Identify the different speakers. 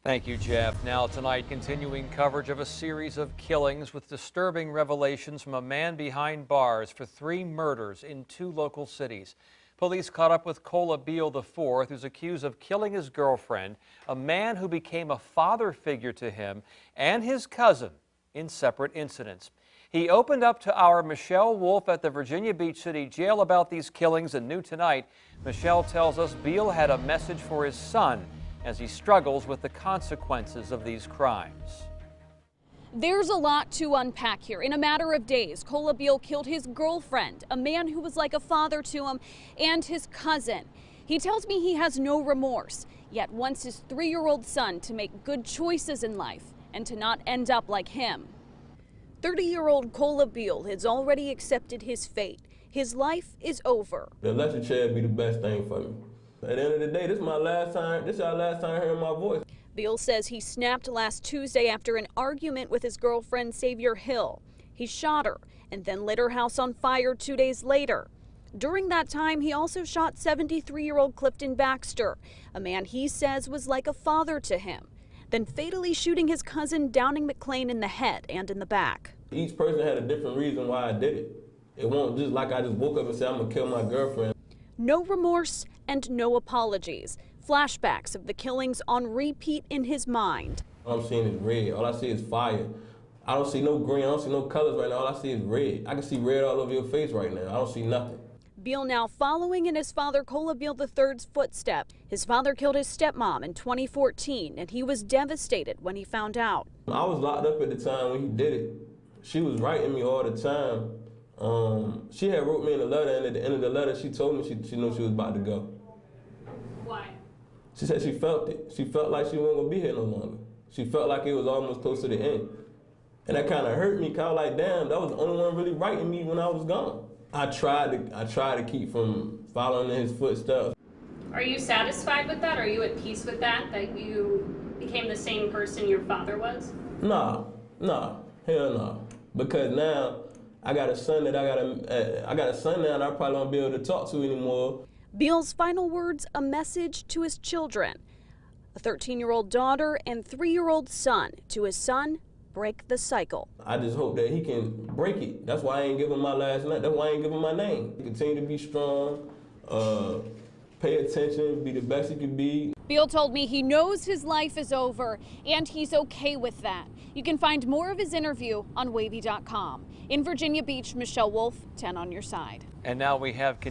Speaker 1: Thank you, Jeff. Now tonight, continuing coverage of a series of killings with disturbing revelations from a man behind bars for 3 murders in 2 local cities. Police caught up with BEALE IV, who's accused of killing his girlfriend, a man who became a father figure to him, and his cousin in separate incidents. He opened up to our Michelle Wolf at the Virginia Beach City Jail about these killings, and new tonight, Michelle tells us BEALE had a message for his son as he struggles with the consequences of these crimes.
Speaker 2: There's a lot to unpack here. In a matter of days, BEALE killed his girlfriend, a man who was like a father to him, and his cousin. He tells me he has no remorse, yet wants his 3-year-old son to make good choices in life and to not end up like him. 30-year-old BEALE has already accepted his fate. His life is over.
Speaker 3: The electric chair would be the best thing for me. At the end of the day, this is our last time hearing my voice.
Speaker 2: BEALE says he snapped last Tuesday after an argument with his girlfriend, Xavier Hill. He shot her and then lit her house on fire 2 days later. During that time, he also shot 73-year-old Clifton Baxter, a man he says was like a father to him, then fatally shooting his cousin Downing McClain in the head and in the back.
Speaker 3: Each person had a different reason why I did it. It won't just like I just woke up and said I'm gonna kill my girlfriend.
Speaker 2: No remorse and no apologies. Flashbacks of the killings on repeat in his mind.
Speaker 3: All I'm seeing is red. All I see is fire. I don't see no green. I don't see no colors right now. All I see is red. I can see red all over your face right now. I don't see nothing.
Speaker 2: BEALE now following in his father BEALE III's footsteps. His father killed his stepmom in 2014, and he was devastated when he found out.
Speaker 3: I was locked up at the time when he did it. She was writing me all the time. She had wrote me in a letter, and at the end of the letter, she told me she knew she was about to go.
Speaker 2: Why?
Speaker 3: She said she felt it. She felt like she wasn't gonna be here no longer. She felt like it was almost close to the end. And that kind of hurt me, kind of like, damn, that was the only one really writing me when I was gone. I tried to keep from following in his footsteps.
Speaker 4: Are you satisfied with that? Are you at peace with that you became the same person your father was?
Speaker 3: Nah, hell no. Because now I got a son that I got a son now that I probably won't be able to talk to anymore.
Speaker 2: BEALE's final words, a message to his children. A 13-year-old daughter and 3-year-old son. To his son, break the cycle.
Speaker 3: I just hope that he can break it. That's why I ain't give him my last name. That's why I ain't give him my name. Continue to be strong, pay attention, be the best he can be.
Speaker 2: BEALE told me he knows his life is over, and he's okay with that. You can find more of his interview on WAVY.com. In Virginia Beach, Michelle Wolf, 10 on your side.
Speaker 1: And now we have